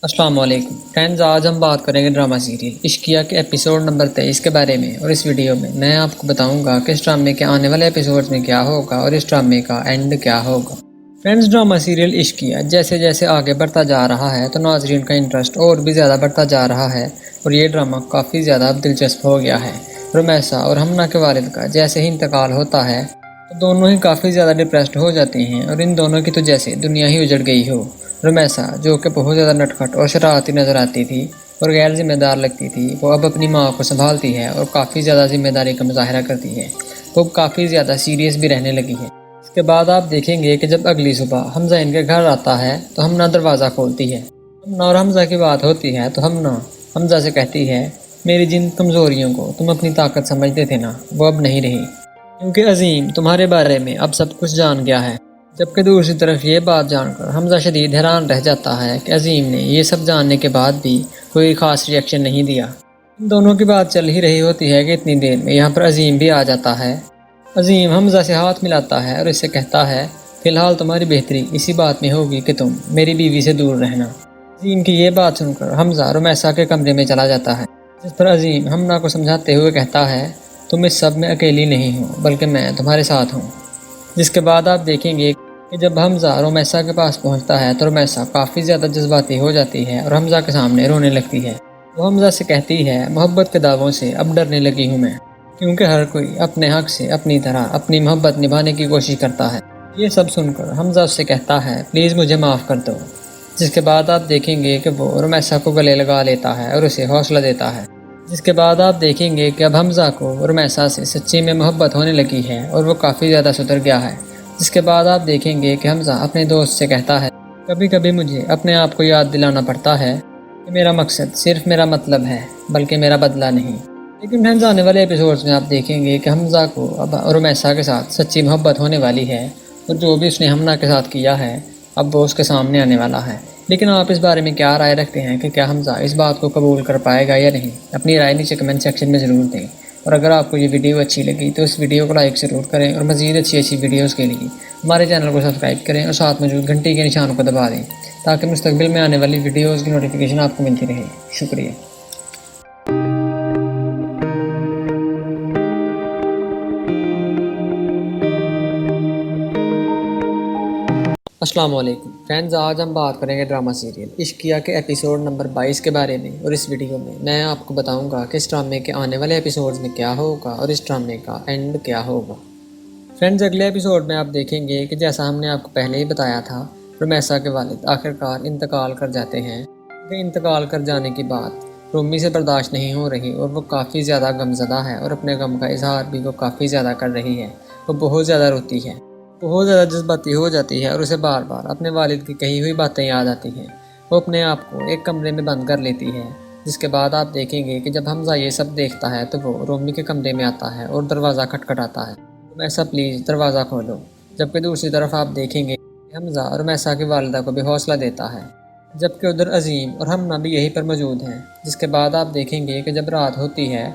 السلام علیکم فرینڈز، آج ہم بات کریں گے ڈرامہ سیریل عشقیہ کے ایپیسوڈ نمبر 23 کے بارے میں۔ اور اس ویڈیو میں میں آپ کو بتاؤں گا کہ اس ڈرامے کے آنے والے ایپیسوڈ میں کیا ہوگا اور اس ڈرامے کا اینڈ کیا ہوگا۔ فرینڈز، ڈرامہ سیریل عشقیہ جیسے جیسے آگے بڑھتا جا رہا ہے تو ناظرین کا انٹرسٹ اور بھی زیادہ بڑھتا جا رہا ہے اور یہ ڈرامہ کافی زیادہ دلچسپ ہو گیا ہے۔ رمیسا اور ہمنا کے والد کا جیسے ہی انتقال ہوتا ہے تو دونوں ہی کافی زیادہ ڈپریسڈ ہو جاتے ہیں اور ان دونوں کی تو جیسے دنیا ہی اجڑ گئی ہو۔ رمیسا جو کہ بہت زیادہ نٹکھٹ اور شرارتی نظر آتی تھی اور غیر ذمہ دار لگتی تھی، وہ اب اپنی ماں کو سنبھالتی ہے اور کافی زیادہ ذمہ داری کا مظاہرہ کرتی ہے۔ وہ کافی زیادہ سیریس بھی رہنے لگی ہے۔ اس کے بعد آپ دیکھیں گے کہ جب اگلی صبح حمزہ ان کے گھر آتا ہے تو ہمنا دروازہ کھولتی ہے۔ ہمنا اور حمزہ کی بات ہوتی ہے تو ہمنا حمزہ سے کہتی ہے، میری جن کمزوریوں کو تم اپنی طاقت سمجھتے تھے نا، وہ اب نہیں رہی، کیونکہ عظیم تمہارے بارے میں اب سب کچھ جان گیا ہے۔ جبکہ دوسری طرف یہ بات جان کر حمزہ شدید حیران رہ جاتا ہے کہ عظیم نے یہ سب جاننے کے بعد بھی کوئی خاص ری ایکشن نہیں دیا۔ ان دونوں کی بات چل ہی رہی ہوتی ہے کہ اتنی دیر میں یہاں پر عظیم بھی آ جاتا ہے۔ عظیم حمزہ سے ہاتھ ملاتا ہے اور اس سے کہتا ہے، فی الحال تمہاری بہتری اسی بات میں ہوگی کہ تم میری بیوی سے دور رہنا۔ عظیم کی یہ بات سن کر حمزہ رمیسا کے کمرے میں چلا جاتا ہے، جس پر عظیم ہمنا کو سمجھاتے ہوئے کہتا ہے، تم اس سب میں اکیلی نہیں ہو بلکہ میں تمہارے ساتھ ہوں۔ جس کے بعد آپ دیکھیں گے کہ جب حمزہ رمیسا کے پاس پہنچتا ہے تو رمیسا کافی زیادہ جذباتی ہو جاتی ہے اور حمزہ کے سامنے رونے لگتی ہے۔ وہ حمزہ سے کہتی ہے، محبت کے دعووں سے اب ڈرنے لگی ہوں میں، کیونکہ ہر کوئی اپنے حق سے اپنی طرح اپنی محبت نبھانے کی کوشش کرتا ہے۔ یہ سب سن کر حمزہ اس سے کہتا ہے، پلیز مجھے معاف کر دو۔ جس کے بعد آپ دیکھیں گے کہ وہ رمیسا کو گلے لگا لیتا ہے اور اسے حوصلہ دیتا ہے۔ جس کے بعد آپ دیکھیں گے کہ اب حمزہ کو رمیسا سے سچی میں محبت ہونے لگی ہے اور وہ کافی زیادہ سدھر گیا ہے۔ جس کے بعد آپ دیکھیں گے کہ حمزہ اپنے دوست سے کہتا ہے، کبھی کبھی مجھے اپنے آپ کو یاد دلانا پڑتا ہے کہ میرا مقصد صرف میرا مطلب ہے بلکہ میرا بدلہ نہیں۔ لیکن فرینڈز، آنے والے ایپیسوڈز میں آپ دیکھیں گے کہ حمزہ کو اب رمیسا کے ساتھ سچی محبت ہونے والی ہے اور جو بھی اس نے ہمنا کے ساتھ کیا ہے اب وہ اس کے سامنے آنے والا ہے۔ لیکن آپ اس بارے میں کیا رائے رکھتے ہیں کہ کیا حمزہ اس بات کو قبول کر پائے گا یا نہیں؟ اپنی رائے نیچے کمنٹ سیکشن میں ضرور دیں۔ اور اگر آپ کو یہ ویڈیو اچھی لگی تو اس ویڈیو کو لائک ضرور کریں اور مزید اچھی ویڈیوز کے لیے ہمارے چینل کو سبسکرائب کریں اور ساتھ موجود گھنٹی کے نشان کو دبا دیں تاکہ مستقبل میں آنے والی ویڈیوز کی نوٹیفیکیشن آپ کو ملتی رہے۔ شکریہ۔ السلام علیکم فرینڈز، آج ہم بات کریں گے ڈرامہ سیریل عشقیہ کے ایپیسوڈ نمبر 22 کے بارے میں۔ اور اس ویڈیو میں میں آپ کو بتاؤں گا کہ اس ڈرامے کے آنے والے ایپیسوڈز میں کیا ہوگا اور اس ڈرامے کا اینڈ کیا ہوگا۔ فرینڈز، اگلے ایپیسوڈ میں آپ دیکھیں گے کہ جیسا ہم نے آپ کو پہلے ہی بتایا تھا، رمیسا کے والد آخرکار انتقال کر جاتے ہیں۔ کہ انتقال کر جانے کی بات رومی سے برداشت نہیں ہو رہی اور وہ کافی زیادہ غمزدہ ہے اور اپنے غم کا اظہار بھی وہ کافی زیادہ کر رہی ہے۔ وہ بہت زیادہ روتی ہے، بہت زیادہ جذباتی ہو جاتی ہے اور اسے بار بار اپنے والد کی کہی ہوئی باتیں یاد آتی ہیں۔ وہ اپنے آپ کو ایک کمرے میں بند کر لیتی ہے۔ جس کے بعد آپ دیکھیں گے کہ جب حمزہ یہ سب دیکھتا ہے تو وہ رومی کے کمرے میں آتا ہے اور دروازہ کھٹکھٹاتا ہے، رمیسا پلیز دروازہ کھولو۔ جبکہ دوسری طرف آپ دیکھیں گے کہ حمزہ رمیسا کی والدہ کو بھی حوصلہ دیتا ہے، جبکہ ادھر عظیم اور ہمنا بھی یہیں پر موجود ہیں۔ جس کے بعد آپ دیکھیں گے کہ جب رات ہوتی ہے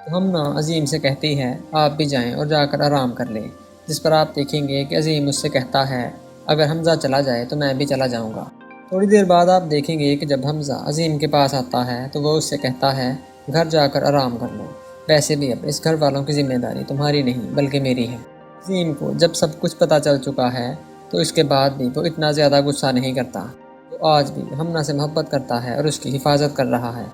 تو ہمنا عظیم سے کہتی ہے، آپ بھی جائیں اور جا کر آرام کر لیں۔ جس پر آپ دیکھیں گے کہ عظیم اس سے کہتا ہے، اگر حمزہ چلا جائے تو میں بھی چلا جاؤں گا۔ تھوڑی دیر بعد آپ دیکھیں گے کہ جب حمزہ عظیم کے پاس آتا ہے تو وہ اس سے کہتا ہے، گھر جا کر آرام کر لو، ویسے بھی اب اس گھر والوں کی ذمہ داری تمہاری نہیں بلکہ میری ہے۔ عظیم کو جب سب کچھ پتہ چل چکا ہے تو اس کے بعد بھی وہ اتنا زیادہ غصہ نہیں کرتا۔ وہ آج بھی ہمنا سے محبت کرتا ہے اور اس کی حفاظت کر رہا ہے۔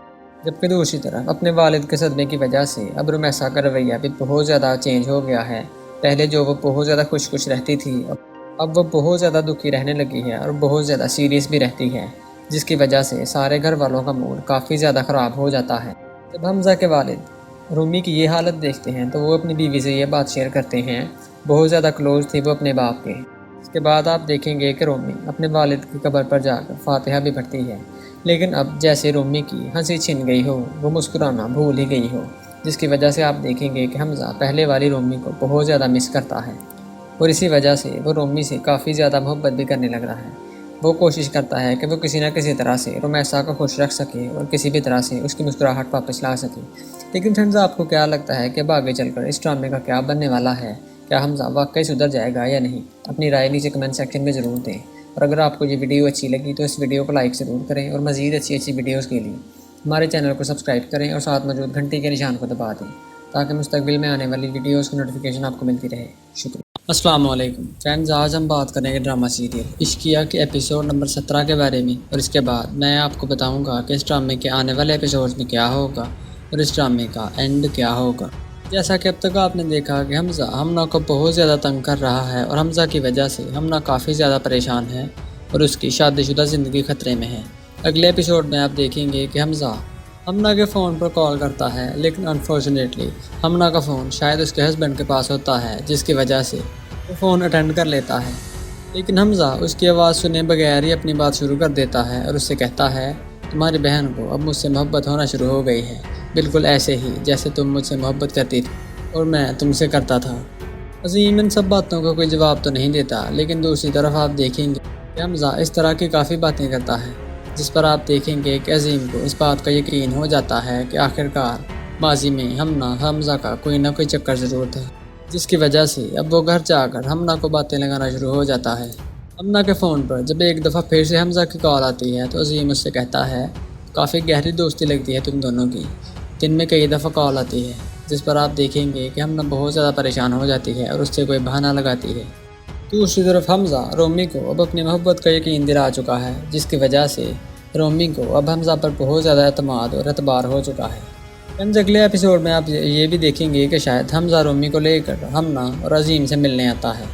جبکہ دوسری طرف اپنے والد کے صدمے کی وجہ سے اب رمیسا کا رویہ بھی بہت زیادہ چینج ہو گیا ہے۔ پہلے جو وہ بہت زیادہ خوش رہتی تھی اب وہ بہت زیادہ دکھی رہنے لگی ہے اور بہت زیادہ سیریس بھی رہتی ہے، جس کی وجہ سے سارے گھر والوں کا موڈ کافی زیادہ خراب ہو جاتا ہے۔ جب حمزہ کے والد رومی کی یہ حالت دیکھتے ہیں تو وہ اپنی بیوی سے یہ بات شیئر کرتے ہیں، بہت زیادہ کلوز تھی وہ اپنے باپ کے۔ اس کے بعد آپ دیکھیں گے کہ رومی اپنے والد کی قبر پر جا کر فاتحہ بھی پڑھتی ہے، لیکن اب جیسے رومی کی ہنسی چھن گئی ہو، وہ مسکرانا بھول ہی گئی ہو، جس کی وجہ سے آپ دیکھیں گے کہ حمزہ پہلے والی رومی کو بہت زیادہ مس کرتا ہے اور اسی وجہ سے وہ رومی سے کافی زیادہ محبت بھی کرنے لگ رہا ہے۔ وہ کوشش کرتا ہے کہ وہ کسی نہ کسی طرح سے رمیسا کو خوش رکھ سکے اور کسی بھی طرح سے اس کی مسکراہٹ واپس لا سکے۔ لیکن فرینڈز، آپ کو کیا لگتا ہے کہ اب آگے چل کر اس ڈرامے کا کیا بننے والا ہے؟ کیا حمزہ واقعی سدھر جائے گا یا نہیں؟ اپنی رائے نیچے کمنٹ سیکشن میں ضرور دیں اور اگر آپ کو یہ ویڈیو اچھی لگی تو اس ویڈیو کو لائک ضرور کریں اور مزید اچھی ویڈیوز کے لیے ہمارے چینل کو سبسکرائب کریں اور ساتھ موجود گھنٹی کے نشان کو دبا دیں تاکہ مستقبل میں آنے والی ویڈیوز کی نوٹیفیکیشن آپ کو ملتی رہے۔ شکریہ۔ السلام علیکم فرینڈز، آج ہم بات کریں گے ڈرامہ سیریل عشقیہ کے ایپیسوڈ نمبر 17 کے بارے میں، اور اس کے بعد میں آپ کو بتاؤں گا کہ اس ڈرامے کے آنے والے ایپیسوڈز میں کیا ہوگا اور اس ڈرامے کا اینڈ کیا ہوگا۔ جیسا کہ اب تک آپ نے دیکھا کہ حمزہ ہمنا کو بہت زیادہ تنگ کر رہا ہے اور حمزہ کی وجہ سے ہمنا کافی زیادہ پریشان ہے اور اس کی شادی شدہ زندگی خطرے میں ہے۔ اگلے ایپیسوڈ میں آپ دیکھیں گے کہ حمزہ ہمنا کے فون پر کال کرتا ہے، لیکن انفارچونیٹلی ہمنا کا فون شاید اس کے ہسبینڈ کے پاس ہوتا ہے، جس کی وجہ سے وہ فون اٹینڈ کر لیتا ہے، لیکن حمزہ اس کی آواز سنے بغیر ہی اپنی بات شروع کر دیتا ہے اور اس سے کہتا ہے تمہاری بہن کو اب مجھ سے محبت ہونا شروع ہو گئی ہے، بالکل ایسے ہی جیسے تم مجھ سے محبت کرتی تھی اور میں تم سے کرتا تھا۔ عظیم ان سب باتوں کا کوئی جواب تو نہیں دیتا، لیکن دوسری طرف آپ دیکھیں گے کہ حمزہ اس طرح کی کافی باتیں کرتا ہے جس پر آپ دیکھیں گے کہ عظیم کو اس بات کا یقین ہو جاتا ہے کہ آخرکار ماضی میں حمزہ کا کوئی نہ کوئی چکر ضرور تھا، جس کی وجہ سے اب وہ گھر جا کر ہمنا کو باتیں لگانا شروع ہو جاتا ہے۔ ہمنا کے فون پر جب ایک دفعہ پھر سے حمزہ کی کال آتی ہے تو عظیم اس سے کہتا ہے کافی گہری دوستی لگتی ہے تم دونوں کی، دن میں کئی دفعہ کال آتی ہے، جس پر آپ دیکھیں گے کہ ہمنا بہت زیادہ پریشان ہو جاتی ہے اور اس سے کوئی بہانہ لگاتی ہے۔ دوسری طرف حمزہ رومی کو اب اپنی محبت کا یقین دلا چکا ہے، جس کی وجہ سے رومی کو اب حمزہ پر بہت زیادہ اعتماد اور اعتبار ہو چکا ہے۔ اگلے ایپیسوڈ میں آپ یہ بھی دیکھیں گے کہ شاید حمزہ رومی کو لے کر ہمنا اور عظیم سے ملنے آتا ہے،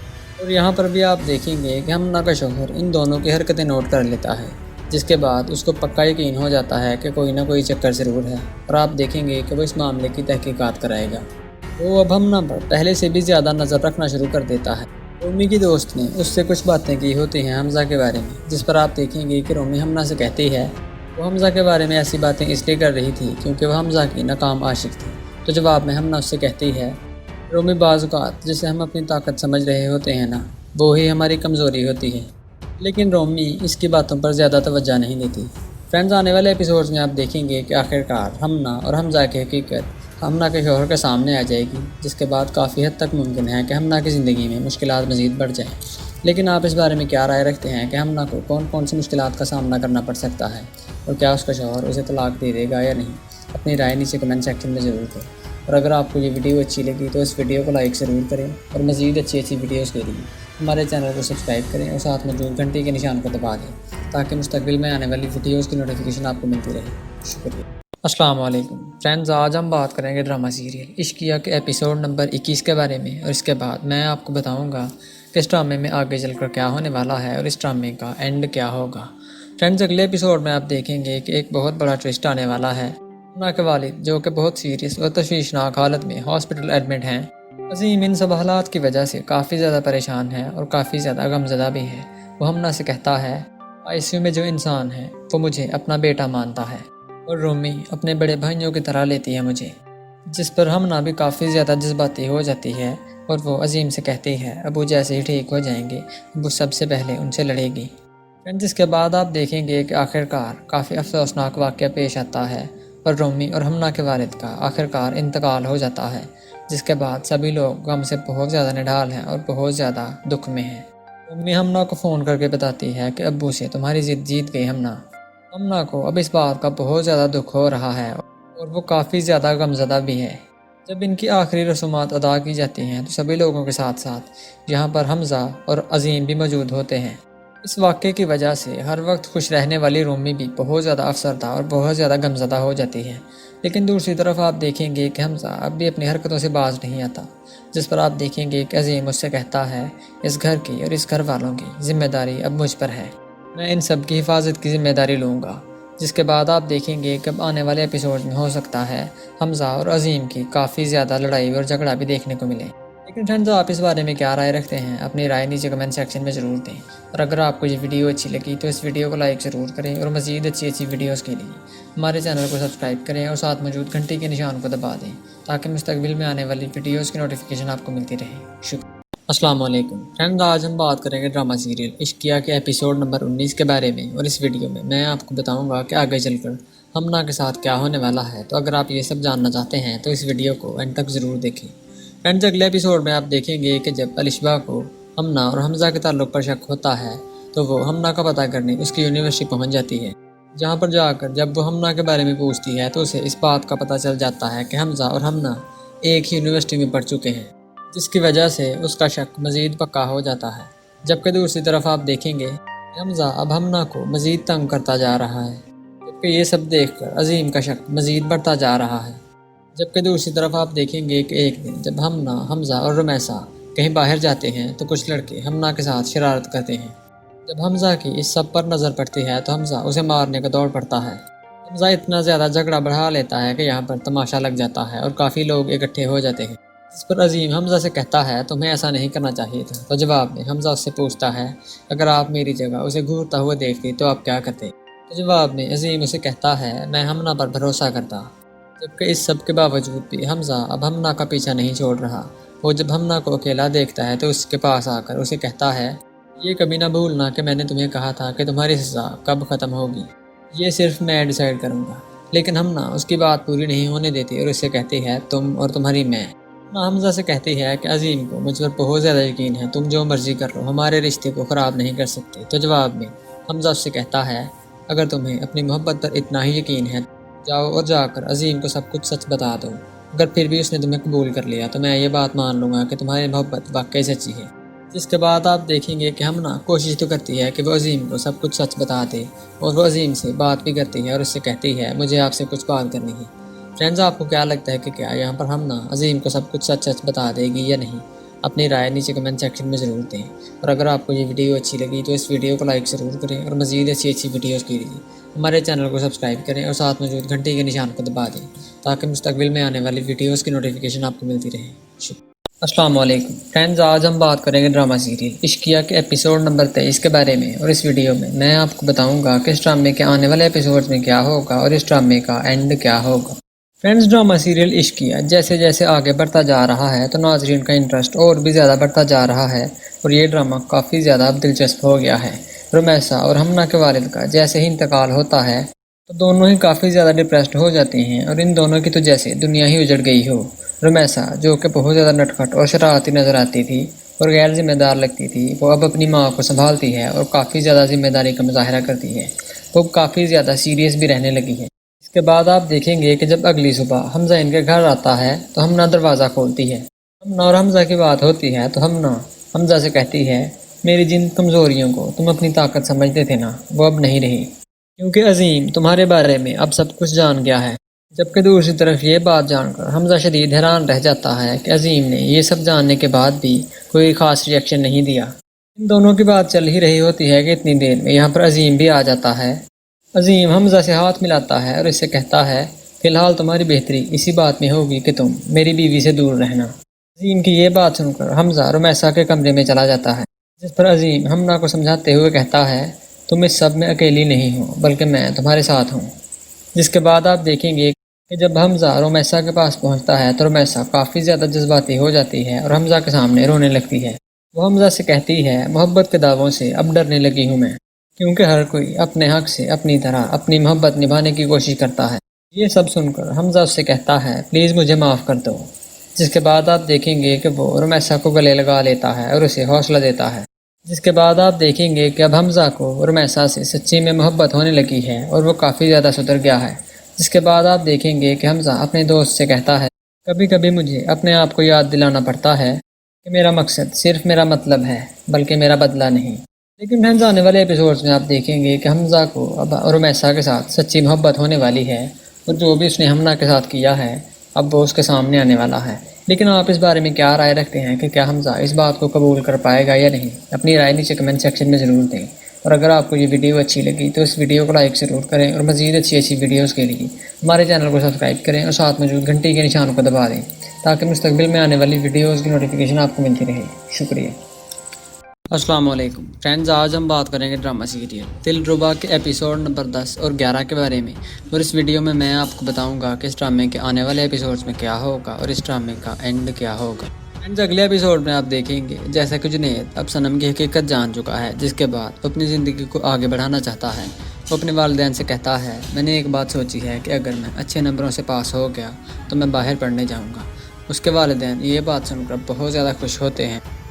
اور یہاں پر بھی آپ دیکھیں گے کہ ہمنا کا شوہر ان دونوں کی حرکتیں نوٹ کر لیتا ہے، جس کے بعد اس کو پکا یقین ہو جاتا ہے کہ کوئی نہ کوئی چکر ضرور ہے، اور آپ دیکھیں گے کہ وہ اس معاملے کی تحقیقات کرائے گا۔ وہ اب ہمنا پر پہلے سے بھی زیادہ نظر رکھنا شروع کر دیتا ہے۔ رومی کی دوست نے اس سے کچھ باتیں کی ہوتی ہیں حمزہ کے بارے میں، جس پر آپ دیکھیں گے کہ رومی ہمنا سے کہتی ہے وہ حمزہ کے بارے میں ایسی باتیں اس لیے کر رہی تھی کیونکہ وہ حمزہ کی ناکام عاشق تھی۔ تو جواب میں ہمنا اس سے کہتی ہے رومی بعض اوقات جسے ہم اپنی طاقت سمجھ رہے ہوتے ہیں نا، وہی ہماری کمزوری ہوتی ہے، لیکن رومی اس کی باتوں پر زیادہ توجہ نہیں دیتی۔ فرینڈز، آنے والے ایپیسوڈز میں آپ دیکھیں گے کہ آخرکار ہمنا اور حمزہ کی حقیقت ہمنا کے شوہر کے سامنے آ جائے گی، جس کے بعد کافی حد تک ممکن ہے کہ ہمنا کی زندگی میں مشکلات مزید بڑھ جائیں۔ لیکن آپ اس بارے میں کیا رائے رکھتے ہیں کہ ہمنا کو کون کون سی مشکلات کا سامنا کرنا پڑ سکتا ہے، اور کیا اس کا شوہر اسے طلاق دے دے گا یا نہیں؟ اپنی رائے نیچے کمنٹ سیکشن میں ضرور دیں، اور اگر آپ کو یہ ویڈیو اچھی لگی تو اس ویڈیو کو لائک ضرور کریں اور مزید اچھی ویڈیوز کے لیے ہمارے چینل کو سبسکرائب کریں اور ساتھ موجود گھنٹی کے نشان کو دبا دیں تاکہ مستقبل میں آنے والی ویڈیوز کی نوٹیفیکیشن آپ کو ملتی رہے۔ شکریہ۔ السلام علیکم فرینڈز، آج ہم بات کریں گے ڈرامہ سیریل عشقیہ کے ایپیسوڈ نمبر 21 کے بارے میں، اور اس کے بعد میں آپ کو بتاؤں گا کہ اس ڈرامے میں آگے چل کر کیا ہونے والا ہے اور اس ڈرامے کا اینڈ کیا ہوگا۔ فرینڈز، اگلے ایپیسوڈ میں آپ دیکھیں گے کہ ایک بہت بڑا ٹوسٹ آنے والا ہے۔ ہمنا کے والد جو کہ بہت سیریس اور تشویشناک حالت میں ہاسپٹل ایڈمٹ ہیں۔ عظیم ان سب حالات کی وجہ سے کافی زیادہ پریشان ہے اور کافی زیادہ غمزدہ بھی ہے۔ وہ ہمنا سے کہتا ہے ICU میں جو انسان ہے وہ مجھے اپنا بیٹا مانتا ہے، اور رومی اپنے بڑے بھائیوں کی طرح لیتی ہے مجھے، جس پر ہمنا بھی کافی زیادہ جذباتی ہو جاتی ہے، اور وہ عظیم سے کہتی ہے ابو جیسے ہی ٹھیک ہو جائیں گے ابو سب سے پہلے ان سے لڑے گی۔ جس کے بعد آپ دیکھیں گے کہ آخرکار کافی افسوسناک واقعہ پیش آتا ہے اور رومی اور ہمنا کے والد کا آخرکار انتقال ہو جاتا ہے، جس کے بعد سبھی لوگ غم سے بہت زیادہ نڈھال ہیں اور بہت زیادہ دکھ میں ہیں۔ رومی ہمنا کو فون کر کے بتاتی ہے کہ ابو سے تمہاری ضد جیت گئی ہمنا۔ ہمنا کو اب اس بات کا بہت زیادہ دکھ ہو رہا ہے اور وہ کافی زیادہ غمزدہ بھی ہے۔ جب ان کی آخری رسومات ادا کی جاتی ہیں تو سبھی لوگوں کے ساتھ ساتھ یہاں پر حمزہ اور عظیم بھی موجود ہوتے ہیں۔ اس واقعے کی وجہ سے ہر وقت خوش رہنے والی رومی بھی بہت زیادہ افسردہ اور بہت زیادہ غمزدہ ہو جاتی ہے، لیکن دوسری طرف آپ دیکھیں گے کہ حمزہ اب بھی اپنی حرکتوں سے باز نہیں آتا، جس پر آپ دیکھیں گے کہ عظیم اس سے کہتا ہے اس گھر کی اور اس گھر والوں کی ذمہ داری اب مجھ پر ہے، میں ان سب کی حفاظت کی ذمہ داری لوں گا۔ جس کے بعد آپ دیکھیں گے کہ اب آنے والے ایپیسوڈ میں ہو سکتا ہے حمزہ اور عظیم کی کافی زیادہ لڑائی اور جھگڑا بھی دیکھنے کو ملے۔ لیکن فرینڈز، آپ اس بارے میں کیا رائے رکھتے ہیں؟ اپنی رائے نیچے کمنٹ سیکشن میں ضرور دیں، اور اگر آپ کو یہ ویڈیو اچھی لگی تو اس ویڈیو کو لائک ضرور کریں اور مزید اچھی ویڈیوز کے لیے ہمارے چینل کو سبسکرائب کریں اور ساتھ موجود گھنٹی کے نشان کو دبا دیں تاکہ مستقبل میں آنے والی ویڈیوز کی نوٹیفیکیشن آپ کو ملتی رہے۔ شکریہ۔ السلام علیکم فرینڈز، آج ہم بات کریں گے ڈرامہ سیریل عشقیہ کے ایپیسوڈ نمبر 19 کے بارے میں، اور اس ویڈیو میں آپ کو بتاؤں گا کہ آگے چل کر ہمنا کے ساتھ کیا ہونے والا ہے۔ تو اگر آپ یہ سب جاننا چاہتے ہیں تو اس ویڈیو کو اینڈ تک ضرور دیکھیں۔ فرینڈز، اگلے ایپیسوڈ میں آپ دیکھیں گے کہ جب الشبا کو ہمنا اور حمزہ کے تعلق پر شک ہوتا ہے تو وہ ہمنا کا پتہ کرنے اس کی یونیورسٹی پہنچ جاتی ہے، جہاں پر جا کر جب وہ ہمنا کے بارے میں پوچھتی ہے تو اسے اس بات کا پتہ چل جاتا ہے کہ حمزہ اور ہمنا ایک ہی یونیورسٹی میں پڑھ چکے ہیں، جس کی وجہ سے اس کا شک مزید پکا ہو جاتا ہے۔ جبکہ دوسری طرف آپ دیکھیں گے کہ حمزہ اب ہمنا کو مزید تنگ کرتا جا رہا ہے، جبکہ یہ سب دیکھ کر عظیم کا شک مزید بڑھتا جا رہا ہے۔ جبکہ دوسری طرف آپ دیکھیں گے کہ ایک دن جب ہمنا، حمزہ اور رمیسا کہیں باہر جاتے ہیں تو کچھ لڑکے ہمنا کے ساتھ شرارت کرتے ہیں۔ جب حمزہ کی اس سب پر نظر پڑتی ہے تو حمزہ اسے مارنے کا دوڑ پڑتا ہے۔ حمزہ اتنا زیادہ جھگڑا بڑھا لیتا ہے کہ یہاں پر تماشا لگ جاتا ہے اور کافی لوگ اکٹھے ہو جاتے ہیں، جس پر عظیم حمزہ سے کہتا ہے تمہیں ایسا نہیں کرنا چاہیے تھا۔ تو جواب میں حمزہ اس سے پوچھتا ہے اگر آپ میری جگہ اسے گھورتا ہوا دیکھتے تو آپ کیا کرتے؟ تو جواب میں عظیم اسے کہتا ہے میں ہمنا پر بھروسہ کرتا۔ جبکہ اس سب کے باوجود بھی حمزہ اب ہمنا کا پیچھا نہیں چھوڑ رہا۔ وہ جب ہمنا کو اکیلا دیکھتا ہے تو اس کے پاس آ کر اسے کہتا ہے یہ کبھی نہ بھولنا کہ میں نے تمہیں کہا تھا کہ تمہاری سزا کب ختم ہوگی، یہ صرف میں ڈیسائیڈ کروں گا۔ لیکن ہمنا اس کی بات پوری نہیں ہونے دیتی اور اسے کہتی ہے تم اور تمہاری میں۔ ہمنا حمزہ سے کہتی ہے کہ عظیم کو مجھ پر بہت زیادہ یقین ہے، تم جو مرضی کر لو ہمارے رشتے کو خراب نہیں کر سکتے۔ تو جواب میں حمزہ اس سے کہتا ہے اگر تمہیں اپنی محبت پر اتنا ہی یقین ہے جاؤ اور جا کر عظیم کو سب کچھ سچ بتا دو، اگر پھر بھی اس نے تمہیں قبول کر لیا تو میں یہ بات مان لوں گا کہ تمہاری محبت واقعی سچی ہے۔ جس کے بعد آپ دیکھیں گے کہ ہمنا کوشش تو کرتی ہے کہ وہ عظیم کو سب کچھ سچ بتا دے، اور وہ عظیم سے بات بھی کرتی ہے اور اس سے کہتی ہے مجھے آپ سے کچھ بات کرنی ہے۔ فرینڈز، آپ کو کیا لگتا ہے کہ کیا یہاں پر ہمنا عظیم کو سب کچھ سچ بتا دے گی یا نہیں؟ اپنی رائے نیچے کمنٹ سیکشن میں ضرور دیں، اور اگر آپ کو یہ ویڈیو اچھی لگی تو اس ویڈیو کو لائک ضرور کریں اور مزید اچھی ویڈیوز کے لیے ہمارے چینل کو سبسکرائب کریں اور ساتھ موجود گھنٹی کے نشان کو دبا دیں تاکہ مستقبل میں آنے والی ویڈیوز کی نوٹیفیکیشن آپ کو ملتی رہے۔ شکریہ۔ السلام علیکم فرینڈز، آج ہم بات کریں گے ڈرامہ سیریل عشقیہ کے ایپیسوڈ نمبر 23 کے بارے میں، اور اس ویڈیو میں آپ کو بتاؤں گا کہ اس ڈرامے کے آنے والے ایپیسوڈز میں کیا ہوگا اور اس ڈرامے کا اینڈ کیا ہوگا۔ فرینڈز، ڈرامہ سیریل عشقیہ جیسے جیسے آگے بڑھتا جا رہا ہے تو ناظرین کا انٹرسٹ اور بھی زیادہ بڑھتا جا رہا ہے، اور یہ ڈرامہ کافی زیادہ دلچسپ ہو گیا ہے۔ رمیسا اور ہمنا کے والد کا جیسے ہی انتقال ہوتا ہے تو دونوں ہی کافی زیادہ ڈپریسڈ ہو جاتے ہیں، اور ان دونوں کی تو جیسے دنیا ہی اجڑ گئی ہو۔ رمیسا جو کہ بہت زیادہ نٹکھٹ اور شرارتی نظر آتی تھی اور غیر ذمہ دار لگتی تھی، وہ اب اپنی ماں کو سنبھالتی ہے اور کافی زیادہ ذمہ داری کا مظاہرہ کرتی ہے۔ وہ کافی زیادہ سیریس بھی رہنے لگی ہے۔ اس کے بعد آپ دیکھیں گے کہ جب اگلی صبح حمزہ ان کے گھر آتا ہے تو ہمنا دروازہ کھولتی ہے۔ ہمنا اور حمزہ کی بات ہوتی ہے تو ہمنا حمزہ سے کہتی ہے میری جن کمزوریوں کو تم اپنی طاقت سمجھتے تھے نا، وہ اب نہیں رہی، کیونکہ عظیم تمہارے بارے میں اب سب کچھ جان گیا ہے۔ جبکہ دوسری طرف یہ بات جان کر حمزہ شدید حیران رہ جاتا ہے کہ عظیم نے یہ سب جاننے کے بعد بھی کوئی خاص ری ایکشن نہیں دیا۔ ان دونوں کی بات چل ہی رہی ہوتی ہے کہ اتنی دیر میں یہاں پر عظیم بھی آ جاتا ہے۔ عظیم حمزہ سے ہاتھ ملاتا ہے اور اس سے کہتا ہے فی الحال تمہاری بہتری اسی بات میں ہوگی کہ تم میری بیوی سے دور رہنا۔ عظیم کی یہ بات سن کر حمزہ رمیسا کے کمرے میں چلا جاتا ہے، جس پر عظیم ہمنا کو سمجھاتے ہوئے کہتا ہے تم اس سب میں اکیلی نہیں ہو بلکہ میں تمہارے ساتھ ہوں۔ جس کے بعد آپ دیکھیں گے کہ جب حمزہ رمیسا کے پاس پہنچتا ہے تو رمیسا کافی زیادہ جذباتی ہو جاتی ہے اور حمزہ کے سامنے رونے لگتی ہے۔ وہ حمزہ سے کہتی ہے محبت کے دعووں سے اب ڈرنے لگی ہوں میں، کیونکہ ہر کوئی اپنے حق سے اپنی طرح اپنی محبت نبھانے کی کوشش کرتا ہے۔ یہ سب سن کر حمزہ اس سے کہتا ہے پلیز مجھے معاف کر دو۔ جس کے بعد آپ دیکھیں گے کہ وہ رمیسا کو گلے لگا لیتا ہے اور اسے حوصلہ دیتا ہے۔ جس کے بعد آپ دیکھیں گے کہ اب حمزہ کو رمیسا سے سچی میں محبت ہونے لگی ہے اور وہ کافی زیادہ سدھر گیا ہے۔ جس کے بعد آپ دیکھیں گے کہ حمزہ اپنے دوست سے کہتا ہے کبھی کبھی مجھے اپنے آپ کو یاد دلانا پڑتا ہے کہ میرا مقصد صرف میرا مطلب ہے بلکہ میرا بدلہ نہیں۔ لیکن فرینڈز، آنے والے ایپیسوڈز میں آپ دیکھیں گے کہ حمزہ کو اب رمیسا کے ساتھ سچی محبت ہونے والی ہے، اور جو بھی اس نے ہمنا کے ساتھ کیا ہے اب وہ اس کے سامنے آنے والا ہے۔ لیکن آپ اس بارے میں کیا رائے رکھتے ہیں کہ کیا حمزہ اس بات کو قبول کر پائے گا یا نہیں؟ اپنی رائے نیچے کمنٹ سیکشن میں ضرور دیں، اور اگر آپ کو یہ ویڈیو اچھی لگی تو اس ویڈیو کو لائک ضرور کریں اور مزید اچھی ویڈیوز کے لیے ہمارے چینل کو سبسکرائب کریں اور ساتھ موجود گھنٹی کے نشان کو دبا دیں تاکہ مستقبل میں آنے والی ویڈیوز کی نوٹیفیکیشن آپ کو ملتی رہے۔ شکریہ۔ السلام علیکم فرینڈز، آج ہم بات کریں گے ڈرامہ سیریل دلربا کے ایپیسوڈ نمبر 10 اور 11 کے بارے میں، اور اس ویڈیو میں آپ کو بتاؤں گا کہ اس ڈرامے کے آنے والے ایپیسوڈز میں کیا ہوگا اور اس ڈرامے کا اینڈ کیا ہوگا۔ فرینڈز، اگلے ایپیسوڈ میں آپ دیکھیں گے جیسا کہ جنید اب صنم کی حقیقت جان چکا ہے، جس کے بعد وہ اپنی زندگی کو آگے بڑھانا چاہتا ہے۔ وہ اپنے والدین سے کہتا ہے میں نے ایک بات سوچی ہے کہ اگر میں اچھے نمبروں سے پاس ہو گیا تو میں باہر پڑھنے جاؤں گا۔ اس کے والدین یہ بات سن کر بہت زیادہ خوش ہوتے ہیں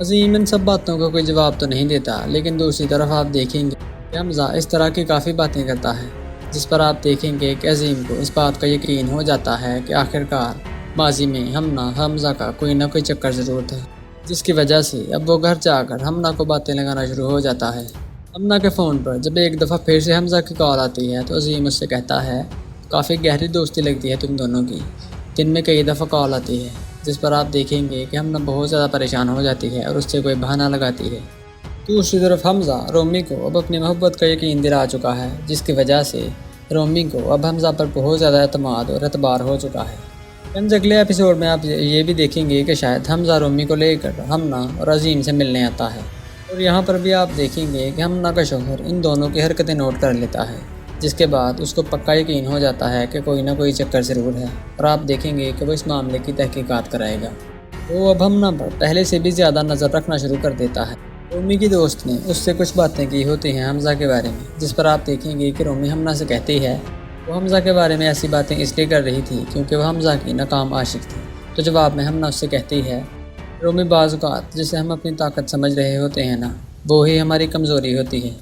عظیم ان سب باتوں کا کوئی جواب تو نہیں دیتا، لیکن دوسری طرف آپ دیکھیں گے کہ حمزہ اس طرح کی کافی باتیں کرتا ہے، جس پر آپ دیکھیں گے کہ عظیم کو اس بات کا یقین ہو جاتا ہے کہ آخرکار ماضی میں حمزہ کا کوئی نہ کوئی چکر ضرور تھا، جس کی وجہ سے اب وہ گھر جا کر حمزہ کو باتیں لگانا شروع ہو جاتا ہے۔ حمزہ کے فون پر جب ایک دفعہ پھر سے حمزہ کی کال آتی ہے تو عظیم اس سے کہتا ہے کافی گہری دوستی لگتی ہے تم دونوں کی، دن میں کئی دفعہ کال آتی ہے، جس پر آپ دیکھیں گے کہ حمزہ بہت زیادہ پریشان ہو جاتی ہے اور اس سے کوئی بہانہ لگاتی ہے۔ دوسری طرف حمزہ رومی کو اب اپنی محبت کا یقین دلا چکا ہے، جس کی وجہ سے رومی کو اب حمزہ پر بہت زیادہ اعتماد اور اعتبار ہو چکا ہے۔ فرینڈز اگلے ایپیسوڈ میں آپ یہ بھی دیکھیں گے کہ شاید حمزہ رومی کو لے کر حمزہ اور عظیم سے ملنے آتا ہے، اور یہاں پر بھی آپ دیکھیں گے کہ حمزہ کا شوہر ان دونوں کی حرکتیں نوٹ کر لیتا ہے، جس کے بعد اس کو پکا یقین ہو جاتا ہے کہ کوئی نہ کوئی چکر ضرور ہے، اور آپ دیکھیں گے کہ وہ اس معاملے کی تحقیقات کرائے گا۔ وہ اب حمزہ پر پہلے سے بھی زیادہ نظر رکھنا شروع کر دیتا ہے۔ رومی کی دوست نے اس سے کچھ باتیں کی ہوتی ہیں حمزہ کے بارے میں، جس پر آپ دیکھیں گے کہ رومی حمزہ سے کہتی ہے وہ حمزہ کے بارے میں ایسی باتیں اس لیے کر رہی تھی کیونکہ وہ حمزہ کی ناکام عاشق تھی۔ تو جواب میں حمزہ اس سے کہتی ہے رومی بعض اوقات جسے ہم اپنی طاقت سمجھ رہے ہوتے ہیں نا، وہی ہماری کمزوری ہوتی ہے،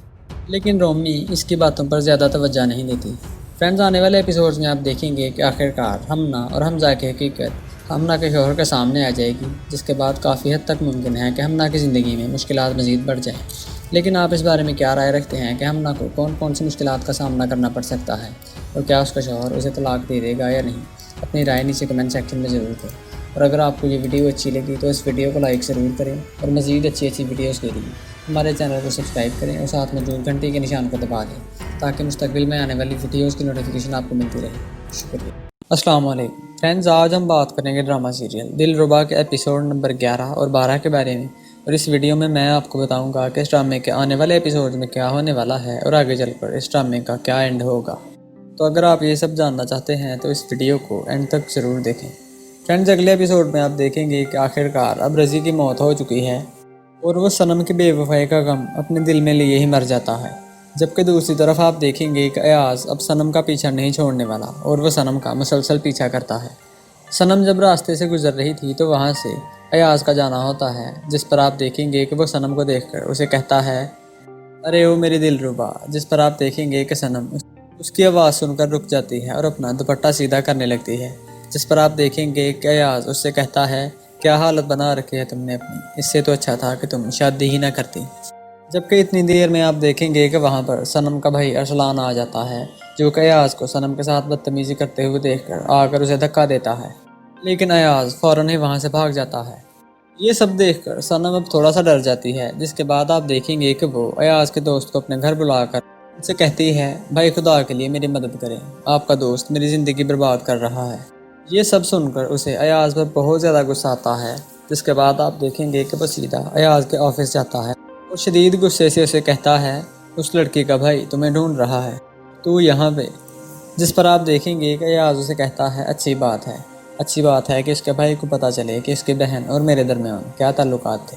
لیکن رومی اس کی باتوں پر زیادہ توجہ نہیں دیتی۔ فرینڈز آنے والے ایپیسوڈز میں آپ دیکھیں گے کہ آخرکار حمزہ اور حمزہ کی حقیقت حمزہ کے شوہر کے سامنے آ جائے گی، جس کے بعد کافی حد تک ممکن ہے کہ حمزہ کی زندگی میں مشکلات مزید بڑھ جائیں۔ لیکن آپ اس بارے میں کیا رائے رکھتے ہیں کہ حمزہ کو کون کون سی مشکلات کا سامنا کرنا پڑ سکتا ہے، اور کیا اس کا شوہر اسے طلاق دے دے گا یا نہیں؟ اپنی رائے نیچے کمنٹ سیکشن میں ضرور دیں، اور اگر آپ کو یہ ویڈیو اچھی لگی تو اس ویڈیو کو لائک ضرور کریں، اور مزید اچھی ویڈیوز کے لیے ہمارے چینل کو سبسکرائب کریں اور ساتھ موجود گھنٹی کے نشان کو دبا دیں تاکہ مستقبل میں آنے والی ویڈیوز کی نوٹیفیکیشن آپ کو ملتی رہے۔ شکریہ۔ السلام علیکم فرینڈز، آج ہم بات کریں گے ڈرامہ سیریل دلربا کے ایپیسوڈ نمبر 11 اور 12 کے بارے میں، اور اس ویڈیو میں آپ کو بتاؤں گا کہ اس ڈرامے کے آنے والے ایپیسوڈ میں کیا ہونے والا ہے اور آگے چل کر اس ڈرامے کا کیا اینڈ ہوگا۔ تو اگر آپ یہ سب جاننا چاہتے ہیں تو اس ویڈیو کو اینڈ تک ضرور دیکھیں۔ فرینڈز اگلے ایپیسوڈ میں آپ دیکھیں گے کہ آخرکار اب رضی کی موت ہو چکی ہے اور وہ صنم کی بے وفائی کا غم اپنے دل میں لیے ہی مر جاتا ہے، جبکہ دوسری طرف آپ دیکھیں گے کہ ایاز اب صنم کا پیچھا نہیں چھوڑنے والا اور وہ صنم کا مسلسل پیچھا کرتا ہے۔ صنم جب راستے سے گزر رہی تھی تو وہاں سے ایاز کا جانا ہوتا ہے، جس پر آپ دیکھیں گے کہ وہ صنم کو دیکھ کر اسے کہتا ہے ارے او میری دلربا، جس پر آپ دیکھیں گے کہ صنم اس کی آواز سن کر رک جاتی ہے اور اپنا دوپٹہ سیدھا کرنے لگتی ہے، جس پر آپ دیکھیں گے کہ ایاز اس سے کہتا ہے کیا حالت بنا رکھی ہے تم نے اپنی، اس سے تو اچھا تھا کہ تم شادی ہی نہ کرتی۔ جبکہ اتنی دیر میں آپ دیکھیں گے کہ وہاں پر صنم کا بھائی ارسلان آ جاتا ہے، جو کہ ایاز کو صنم کے ساتھ بدتمیزی کرتے ہوئے دیکھ کر آ کر اسے دھکا دیتا ہے، لیکن ایاز فوراً ہی وہاں سے بھاگ جاتا ہے۔ یہ سب دیکھ کر صنم اب تھوڑا سا ڈر جاتی ہے، جس کے بعد آپ دیکھیں گے کہ وہ ایاز کے دوست کو اپنے گھر بلا کر ان سے کہتی ہے بھائی خدا کے لیے میری مدد کریں، آپ کا دوست میری زندگی برباد کر رہا ہے۔ یہ سب سن کر اسے ایاز پر بہت زیادہ غصہ آتا ہے، جس کے بعد آپ دیکھیں گے کہ وہ سیدھا ایاز کے آفس جاتا ہے اور شدید غصے سے اسے کہتا ہے اس لڑکی کا بھائی تمہیں ڈھونڈ رہا ہے، تو یہاں پہ، جس پر آپ دیکھیں گے کہ ایاز اسے کہتا ہے اچھی بات ہے کہ اس کے بھائی کو پتہ چلے کہ اس کی بہن اور میرے درمیان کیا تعلقات تھے،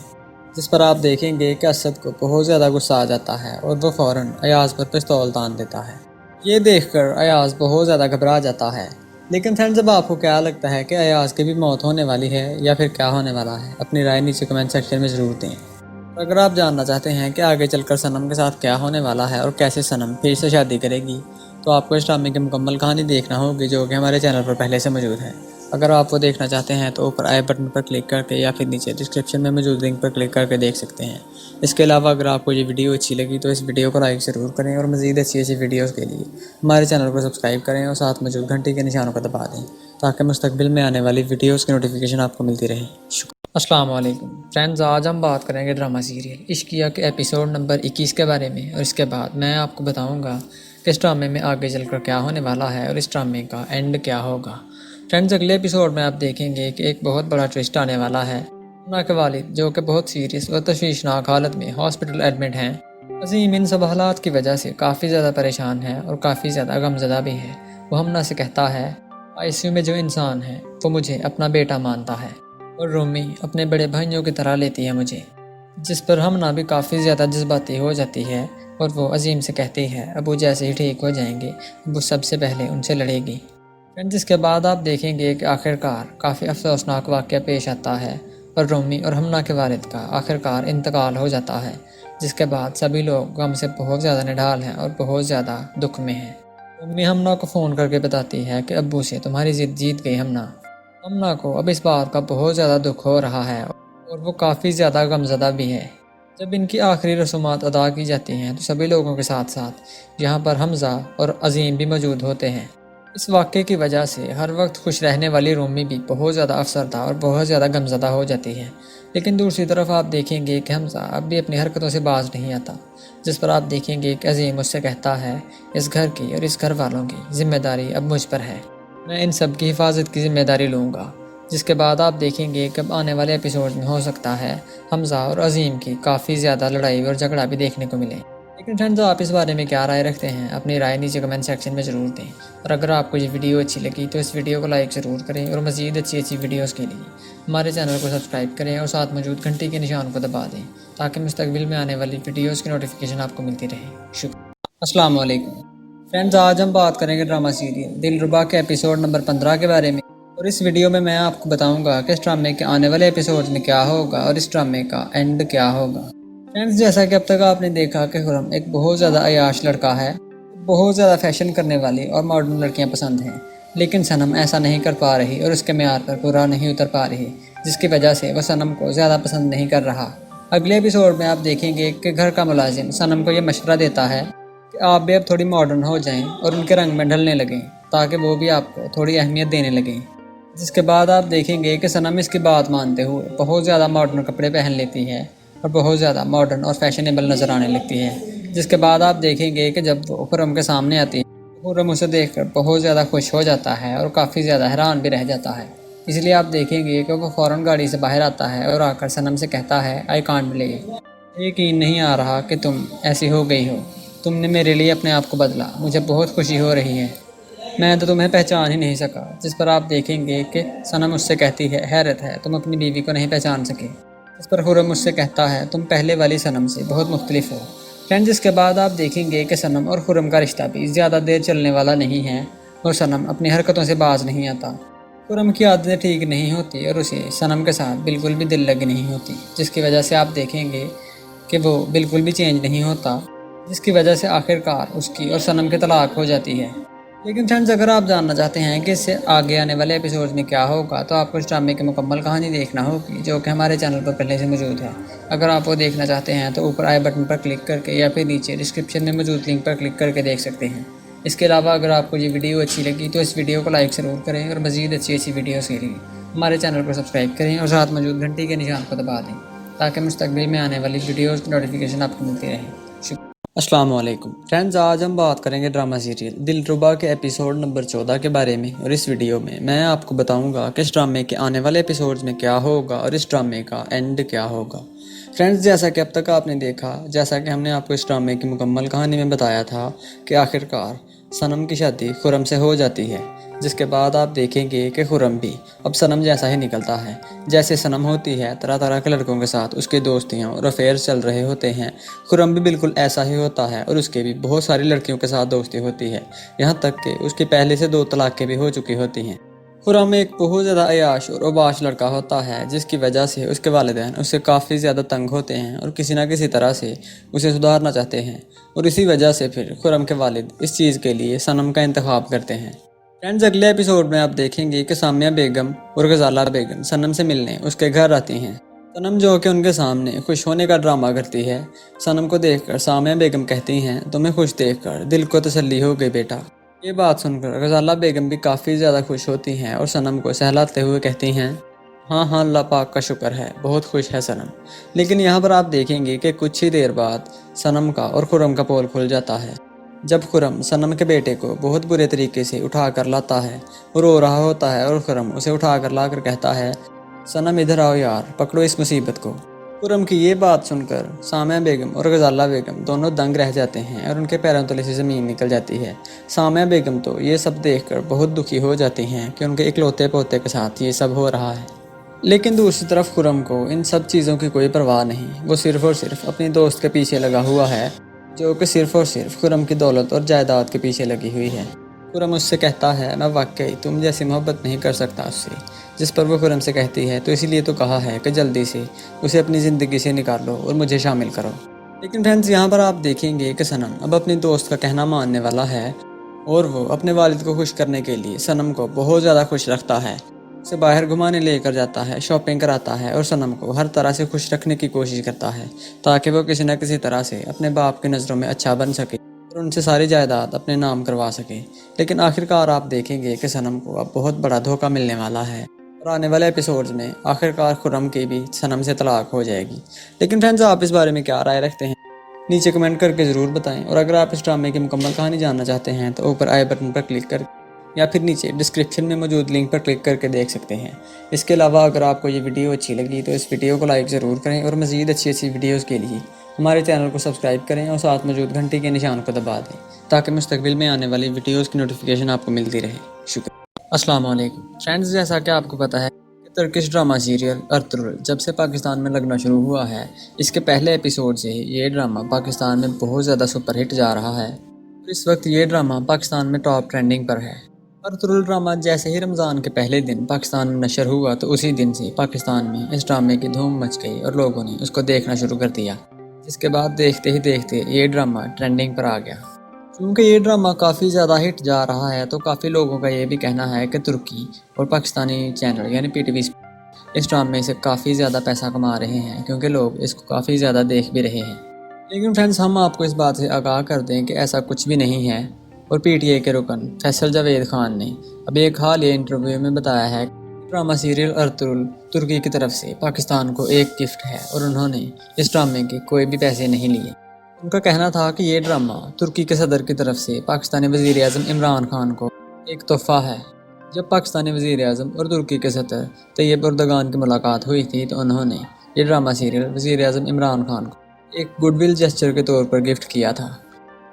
جس پر آپ دیکھیں گے کہ اسد کو بہت زیادہ غصہ آ جاتا ہے اور وہ فوراً ایاز پر پستول تان دیتا ہے۔ یہ دیکھ کر ایاز بہت زیادہ گھبرا جاتا ہے۔ لیکن فرینڈ جب آپ کو کیا لگتا ہے کہ ایاز کی بھی موت ہونے والی ہے یا پھر کیا ہونے والا ہے، اپنی رائے نیچے کمنٹ سیکشن میں ضرور دیں۔ اور اگر آپ جاننا چاہتے ہیں کہ آگے چل کر صنم کے ساتھ کیا ہونے والا ہے اور کیسے صنم پھر سے شادی کرے گی، تو آپ کو اس ڈرامے کی مکمل کہانی دیکھنا ہوگی، جو کہ ہمارے چینل پر پہلے سے موجود ہے۔ اگر آپ وہ دیکھنا چاہتے ہیں تو اوپر آئی بٹن پر کلک کر کے یا پھر نیچے ڈسکرپشن میں موجود لنک پر کلک کر کے دیکھ سکتے ہیں۔ اس کے علاوہ اگر آپ کو یہ ویڈیو اچھی لگی تو اس ویڈیو کو لائک ضرور کریں، اور مزید اچھی ویڈیوز کے لیے ہمارے چینل کو سبسکرائب کریں اور ساتھ موجود گھنٹی کے نشانوں کو دبا دیں تاکہ مستقبل میں آنے والی ویڈیوز کی نوٹیفیکیشن آپ کو ملتی رہے۔ شکریہ۔ السلام علیکم فرینڈز، آج ہم بات کریں گے ڈرامہ سیریل عشقیہ کے ایپیسوڈ نمبر 21 کے بارے میں، اور اس کے بعد میں آپ کو بتاؤں گا کہ اس ڈرامے میں آگے چل کر کیا ہونے والا ہے اور اس ڈرامے کا اینڈ کیا ہوگا۔ فرینڈز اگلے ایپیسوڈ میں آپ دیکھیں گے کہ ایک بہت بڑا ٹوسٹ آنے والا ہے۔ حمزہ کے والد جو کہ بہت سیریس اور تشویشناک حالت میں ہاسپٹل ایڈمٹ ہیں۔ عظیم ان سب حالات کی وجہ سے کافی زیادہ پریشان ہے اور کافی زیادہ غمزدہ بھی ہے۔ وہ حمزہ سے کہتا ہے ICU میں جو انسان ہے وہ مجھے اپنا بیٹا مانتا ہے اور رومی اپنے بڑے بھائیوں کی طرح لیتی ہے مجھے، جس پر حمزہ بھی کافی زیادہ جذباتی ہو جاتی ہے اور وہ عظیم سے کہتی ہے ابو جیسے ہی ٹھیک ہو جائیں گے وہ سب سے پہلے ان سے لڑے گی۔ جس کے بعد آپ دیکھیں گے کہ آخرکار کافی افسوسناک واقعہ پیش آتا ہے اور رومی اور ہمنا کے والد کا آخرکار انتقال ہو جاتا ہے، جس کے بعد سبھی لوگ غم سے بہت زیادہ نڈھال ہیں اور بہت زیادہ دکھ میں ہیں۔ رومی ہمنا کو فون کر کے بتاتی ہے کہ ابو سے تمہاری ضد جیت گئی ہمنا۔ ہمنا کو اب اس بات کا بہت زیادہ دکھ ہو رہا ہے اور وہ کافی زیادہ غمزدہ بھی ہے۔ جب ان کی آخری رسومات ادا کی جاتی ہیں تو سبھی لوگوں کے ساتھ ساتھ یہاں پر حمزہ اور عظیم بھی موجود ہوتے ہیں۔ اس واقعے کی وجہ سے ہر وقت خوش رہنے والی رومی بھی بہت زیادہ افسردہ اور بہت زیادہ غمزدہ ہو جاتی ہے، لیکن دوسری طرف آپ دیکھیں گے کہ حمزہ اب بھی اپنی حرکتوں سے باز نہیں آتا، جس پر آپ دیکھیں گے کہ عظیم اس سے کہتا ہے اس گھر کی اور اس گھر والوں کی ذمہ داری اب مجھ پر ہے، میں ان سب کی حفاظت کی ذمہ داری لوں گا۔ جس کے بعد آپ دیکھیں گے کہ اب آنے والے ایپیسوڈ میں ہو سکتا ہے حمزہ اور عظیم کی کافی زیادہ لڑائی اور جھگڑا بھی دیکھنے کو ملے۔ لیکن فرینڈز، آپ اس بارے میں کیا رائے رکھتے ہیں؟ اپنی رائے نیچے کمنٹ سیکشن میں ضرور دیں، اور اگر آپ کو یہ ویڈیو اچھی لگی تو اس ویڈیو کو لائک ضرور کریں، اور مزید اچھی ویڈیوز کے لیے ہمارے چینل کو سبسکرائب کریں اور ساتھ موجود گھنٹی کے نشان کو دبا دیں تاکہ مستقبل میں آنے والی ویڈیوز کی نوٹیفیکیشن آپ کو ملتی رہے۔ شکریہ۔ السلام علیکم فرینڈز، آج ہم بات کریں گے ڈرامہ سیریل دلربا کے ایپیسوڈ نمبر 15 کے بارے میں، اور اس ویڈیو میں آپ کو بتاؤں گا کہ اس ڈرامے کے آنے والے ایپیسوڈ میں کیا ہوگا اور اس ڈرامے کا اینڈ کیا ہوگا۔ فرینڈز، جیسا کہ اب تک آپ نے دیکھا کہ خرم ایک بہت زیادہ عیاش لڑکا ہے، بہت زیادہ فیشن کرنے والی اور ماڈرن لڑکیاں پسند ہیں، لیکن صنم ایسا نہیں کر پا رہی اور اس کے معیار پر پورا نہیں اتر پا رہی، جس کی وجہ سے وہ صنم کو زیادہ پسند نہیں کر رہا۔ اگلے ایپیسوڈ میں آپ دیکھیں گے کہ گھر کا ملازم صنم کو یہ مشورہ دیتا ہے کہ آپ بھی اب تھوڑی ماڈرن ہو جائیں اور ان کے رنگ میں ڈھلنے لگیں تاکہ وہ بھی آپ کو تھوڑی اہمیت دینے لگیں۔ جس کے بعد آپ دیکھیں گے کہ صنم اس کی بات مانتے ہوئے بہت زیادہ ماڈرن کپڑے پہن لیتی ہے اور بہت زیادہ ماڈرن اور فیشنیبل نظر آنے لگتی ہے۔ جس کے بعد آپ دیکھیں گے کہ جب وہ خرم کے سامنے آتی ہے، خرم اسے دیکھ کر بہت زیادہ خوش ہو جاتا ہے اور کافی زیادہ حیران بھی رہ جاتا ہے۔ اس لیے آپ دیکھیں گے کہ وہ فوراً گاڑی سے باہر آتا ہے اور آ کر صنم سے کہتا ہے آئی کانٹ بلیو، یقین نہیں آ رہا کہ تم ایسی ہو گئی ہو، تم نے میرے لیے اپنے آپ کو بدلا، مجھے بہت خوشی ہو رہی ہے، میں تو تمہیں پہچان ہی نہیں سکا۔ جس پر آپ دیکھیں گے کہ صنم اس سے کہتی ہے حیرت ہے تم اپنی بیوی کو نہیں پہچان سکے، جس پر خرم اس سے کہتا ہے تم پہلے والی صنم سے بہت مختلف ہو۔ فرینڈز، اس کے بعد آپ دیکھیں گے کہ صنم اور خرم کا رشتہ بھی زیادہ دیر چلنے والا نہیں ہے اور صنم اپنی حرکتوں سے باز نہیں آتا۔ خرم کی عادتیں ٹھیک نہیں ہوتی اور اسے صنم کے ساتھ بالکل بھی دل لگی نہیں ہوتی، جس کی وجہ سے آپ دیکھیں گے کہ وہ بالکل بھی چینج نہیں ہوتا، جس کی وجہ سے آخرکار اس کی اور صنم کی طلاق ہو جاتی ہے۔ لیکن فرینڈز، اگر آپ جاننا چاہتے ہیں کہ اس سے آگے آنے والے ایپیسوڈ میں کیا ہوگا تو آپ کو اس ڈرامے کی مکمل کہانی دیکھنا ہوگی، جو کہ ہمارے چینل پر پہلے سے موجود ہے۔ اگر آپ وہ دیکھنا چاہتے ہیں تو اوپر آئی بٹن پر کلک کر کے یا پھر نیچے ڈسکرپشن میں موجود لنک پر کلک کر کے دیکھ سکتے ہیں۔ اس کے علاوہ اگر آپ کو یہ ویڈیو اچھی لگی تو اس ویڈیو کو لائک ضرور کریں، اور مزید اچھی ویڈیوز کے لیے ہمارے چینل کو سبسکرائب کریں اور ساتھ موجود گھنٹی کے نشان کو دبا دیں تاکہ مستقبل میں آنے والی ویڈیوز کی نوٹیفیکیشن آپ کو ملتی رہے۔ شکریہ۔ السلام علیکم فرینڈز، آج ہم بات کریں گے ڈرامہ سیریل دلربا کے ایپیسوڈ نمبر 14 کے بارے میں، اور اس ویڈیو میں آپ کو بتاؤں گا کہ اس ڈرامے کے آنے والے ایپیسوڈز میں کیا ہوگا اور اس ڈرامے کا اینڈ کیا ہوگا۔ فرینڈز، جیسا کہ اب تک آپ نے دیکھا، جیسا کہ ہم نے آپ کو اس ڈرامے کی مکمل کہانی میں بتایا تھا کہ آخرکار صنم کی شادی خرم سے ہو جاتی ہے، جس کے بعد آپ دیکھیں گے کہ خرم بھی اب صنم جیسا ہی نکلتا ہے، جیسے صنم ہوتی ہے طرح طرح کے لڑکوں کے ساتھ اس کی دوستیاں اور افیئرز چل رہے ہوتے ہیں، خرم بھی بالکل ایسا ہی ہوتا ہے اور اس کے بھی بہت ساری لڑکیوں کے ساتھ دوستی ہوتی ہے، یہاں تک کہ اس کی پہلے سے 2 طلاقیں بھی ہو چکی ہوتی ہیں۔ خرم ایک بہت زیادہ عیاش اور اوباش لڑکا ہوتا ہے، جس کی وجہ سے اس کے والدین اس سے کافی زیادہ تنگ ہوتے ہیں اور کسی نہ کسی طرح سے اسے سدھارنا چاہتے ہیں، اور اسی وجہ سے پھر خرم کے والد اس چیز کے لیے صنم کا انتخاب کرتے ہیں۔ فرینڈز، اگلے ایپیسوڈ میں آپ دیکھیں گے کہ سامیہ بیگم اور غزالہ بیگم صنم سے ملنے اس کے گھر آتی ہیں۔ صنم جو کہ ان کے سامنے خوش ہونے کا ڈرامہ کرتی ہے، صنم کو دیکھ کر سامیہ بیگم کہتی ہیں تمہیں خوش دیکھ کر دل کو تسلی ہو گئی بیٹا۔ یہ بات سن کر غزالہ بیگم بھی کافی زیادہ خوش ہوتی ہیں اور صنم کو سہلاتے ہوئے کہتی ہیں ہاں ہاں اللہ پاک کا شکر ہے، بہت خوش ہے صنم۔ لیکن یہاں پر آپ دیکھیں گے کہ کچھ ہی دیر بعد صنم کا اور خرم کا پول کھل جاتا ہے، جب خرم صنم کے بیٹے کو بہت برے طریقے سے اٹھا کر لاتا ہے اور رو رہا ہوتا ہے، اور خرم اسے اٹھا کر لا کر کہتا ہے صنم ادھر آؤ یار، پکڑو اس مصیبت کو۔ خرم کی یہ بات سن کر سامیہ بیگم اور غزالہ بیگم دونوں دنگ رہ جاتے ہیں اور ان کے پیروں تلے سے زمین نکل جاتی ہے۔ سامیہ بیگم تو یہ سب دیکھ کر بہت دکھی ہو جاتی ہیں کہ ان کے اکلوتے پوتے کے ساتھ یہ سب ہو رہا ہے، لیکن دوسری طرف خرم کو ان سب چیزوں کی کوئی پرواہ نہیں، وہ صرف اور صرف اپنی دوست کے پیچھے لگا ہوا ہے، جو کہ صرف اور صرف خرم کی دولت اور جائیداد کے پیچھے لگی ہوئی ہے۔ خرم اس سے کہتا ہے میں واقعی تم جیسی محبت نہیں کر سکتا اس سے، جس پر وہ خرم سے کہتی ہے تو اسی لیے تو کہا ہے کہ جلدی سے اسے اپنی زندگی سے نکالو اور مجھے شامل کرو۔ لیکن فرینڈز یہاں پر آپ دیکھیں گے کہ صنم اب اپنی دوست کا کہنا ماننے والا ہے اور وہ اپنے والد کو خوش کرنے کے لیے صنم کو بہت زیادہ خوش رکھتا ہے، اسے باہر گھمانے لے کر جاتا ہے، شاپنگ کراتا ہے اور صنم کو ہر طرح سے خوش رکھنے کی کوشش کرتا ہے تاکہ وہ کسی نہ کسی طرح سے اپنے باپ کی نظروں میں اچھا بن سکے اور ان سے ساری جائیداد اپنے نام کروا سکے۔ لیکن آخرکار آپ دیکھیں گے کہ صنم کو اب بہت بڑا دھوکہ ملنے والا ہے اور آنے والے ایپیسوڈز میں آخرکار خرم کی بھی صنم سے طلاق ہو جائے گی۔ لیکن فرینڈز آپ اس بارے میں کیا رائے رکھتے ہیں؟ نیچے کمنٹ کر کے ضرور بتائیں، اور اگر آپ اس ڈرامے کی مکمل کہانی جاننا چاہتے ہیں تو اوپر آئی بٹن پر کلک کر یا پھر نیچے ڈسکرپشن میں موجود لنک پر کلک کر کے دیکھ سکتے ہیں۔ اس کے علاوہ اگر آپ کو یہ ویڈیو اچھی لگی تو اس ویڈیو کو لائک ضرور کریں، اور مزید اچھی ویڈیوز کے لیے ہمارے چینل کو سبسکرائب کریں اور ساتھ موجود گھنٹی کے نشان کو دبا دیں تاکہ مستقبل میں آنے والی ویڈیوز کی نوٹیفیکیشن آپ کو ملتی رہے۔ شکریہ۔ السلام علیکم فرینڈز، جیسا کہ آپ کو پتہ ہے کہ ترکش ڈرامہ سیریل ارطغرل جب سے پاکستان میں لگنا شروع ہوا ہے، اس کے پہلے ایپیسوڈ سے ہی یہ ڈرامہ پاکستان میں بہت زیادہ سپر ہٹ جا رہا ہے اور اس وقت یہ ڈرامہ پاکستان میں ٹاپ ٹرینڈنگ پر ہے۔ ارطغرل ڈرامہ جیسے ہی رمضان کے پہلے دن پاکستان میں نشر ہوا تو اسی دن سے پاکستان میں اس ڈرامے کی دھوم مچ گئی اور لوگوں نے اس کو دیکھنا شروع کر دیا، جس کے بعد دیکھتے ہی دیکھتے یہ ڈرامہ ٹرینڈنگ پر آ گیا۔ کیونکہ یہ ڈرامہ کافی زیادہ ہٹ جا رہا ہے تو کافی لوگوں کا یہ بھی کہنا ہے کہ ترکی اور پاکستانی چینل یعنی PTV اس ڈرامے سے کافی زیادہ پیسہ کما رہے ہیں، کیونکہ لوگ اس کو کافی زیادہ دیکھ بھی رہے ہیں۔ لیکن فرینڈز ہم آپ کو اس بات سے آگاہ کر دیں کہ ایسا کچھ بھی نہیں ہے، اور PTI کے رکن فیصل جاوید خان نے ابھی ایک حالیہ انٹرویو میں بتایا ہے کہ ڈرامہ سیریل ارطغرل ترکی کی طرف سے پاکستان کو ایک گفٹ ہے اور انہوں نے اس ڈرامے کے کوئی بھی پیسے نہیں لیے۔ ان کا کہنا تھا کہ یہ ڈرامہ ترکی کے صدر کی طرف سے پاکستانی وزیر اعظم عمران خان کو ایک تحفہ ہے۔ جب پاکستانی وزیر اعظم اور ترکی کے صدر طیب اردگان کی ملاقات ہوئی تھی تو انہوں نے یہ ڈرامہ سیریل وزیر اعظم عمران خان کو ایک گڈ ول جسچر کے طور پر گفٹ کیا تھا۔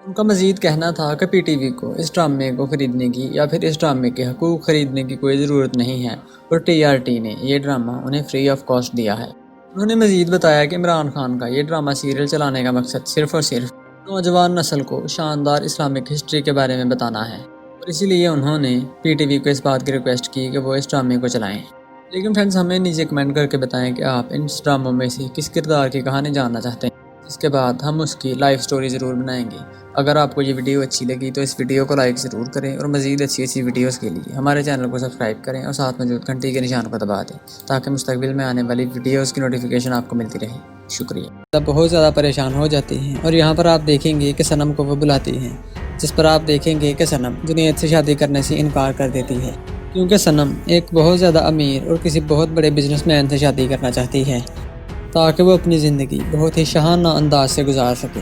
ان کا مزید کہنا تھا کہ PTV کو اس ڈرامے کو خریدنے کی یا پھر اس ڈرامے کے حقوق خریدنے کی کوئی ضرورت نہیں ہے، اور TRT نے یہ ڈرامہ انہیں فری آف کاسٹ دیا ہے۔ انہوں نے مزید بتایا کہ عمران خان کا یہ ڈرامہ سیریل چلانے کا مقصد صرف اور صرف نوجوان نسل کو شاندار اسلامک ہسٹری کے بارے میں بتانا ہے، اور اسی لیے انہوں نے PTV کو اس بات کی ریکویسٹ کی کہ وہ اس ڈرامے کو چلائیں۔ لیکن فرینڈز ہمیں نیچے کمنٹ کر کے بتائیں کہ آپ ان ڈراموں میں سے کس کردار کی کہانی جاننا چاہتے ہیں، جس کے بعد ہم اس کی لائف سٹوری ضرور بنائیں گے۔ اگر آپ کو یہ ویڈیو اچھی لگی تو اس ویڈیو کو لائک ضرور کریں، اور مزید اچھی ویڈیوز کے لیے ہمارے چینل کو سبسکرائب کریں اور ساتھ موجود گھنٹی کے نشان کو دبا دیں تاکہ مستقبل میں آنے والی ویڈیوز کی نوٹیفیکیشن آپ کو ملتی رہے۔ شکریہ۔ بہت زیادہ پریشان ہو جاتی ہیں اور یہاں پر آپ دیکھیں گے کہ صنم کو وہ بلاتی ہیں، جس پر آپ دیکھیں گے کہ صنم جنید سے شادی کرنے سے انکار کر دیتی ہے، کیونکہ صنم ایک بہت زیادہ امیر اور کسی بہت بڑے بزنس مین سے شادی کرنا چاہتی ہے تاکہ وہ اپنی زندگی بہت ہی شاہانہ انداز سے گزار سکے۔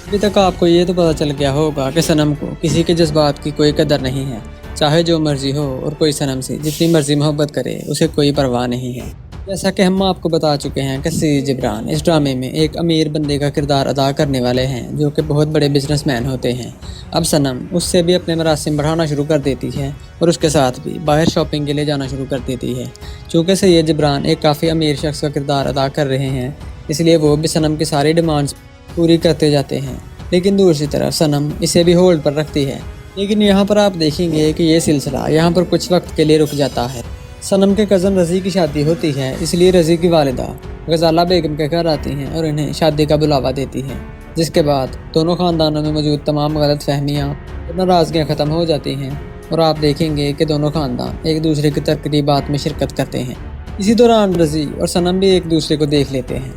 ابھی تک آپ کو یہ تو پتہ چل گیا ہوگا کہ صنم کو کسی کے جذبات کی کوئی قدر نہیں ہے، چاہے جو مرضی ہو، اور کوئی صنم سے جتنی مرضی محبت کرے اسے کوئی پرواہ نہیں ہے۔ جیسا کہ ہم آپ کو بتا چکے ہیں کہ سید جبران اس ڈرامے میں ایک امیر بندے کا کردار ادا کرنے والے ہیں جو کہ بہت بڑے بزنس مین ہوتے ہیں۔ اب صنم اس سے بھی اپنے مراسم بڑھانا شروع کر دیتی ہے اور اس کے ساتھ بھی باہر شاپنگ کے لیے جانا شروع کر دیتی ہے۔ چونکہ سید جبران ایک کافی امیر شخص کا کردار ادا کر رہے ہیں، اس لیے وہ بھی صنم کی ساری ڈیمانڈز پوری کرتے جاتے ہیں، لیکن دوسری طرف صنم اسے بھی ہولڈ پر رکھتی ہے۔ لیکن یہاں پر آپ دیکھیں گے کہ یہ سلسلہ یہاں پر کچھ وقت کے لیے رک جاتا ہے۔ صنم کے کزن رضی کی شادی ہوتی ہے، اس لیے رضی کی والدہ غزالہ بیگم کے گھر آتی ہیں اور انہیں شادی کا بلاوا دیتی ہیں، جس کے بعد دونوں خاندانوں میں موجود تمام غلط فہمیاں اور ناراضگیاں ختم ہو جاتی ہیں، اور آپ دیکھیں گے کہ دونوں خاندان ایک دوسرے کی تقریبات میں شرکت کرتے ہیں۔ اسی دوران رضی اور صنم بھی ایک دوسرے کو دیکھ لیتے ہیں،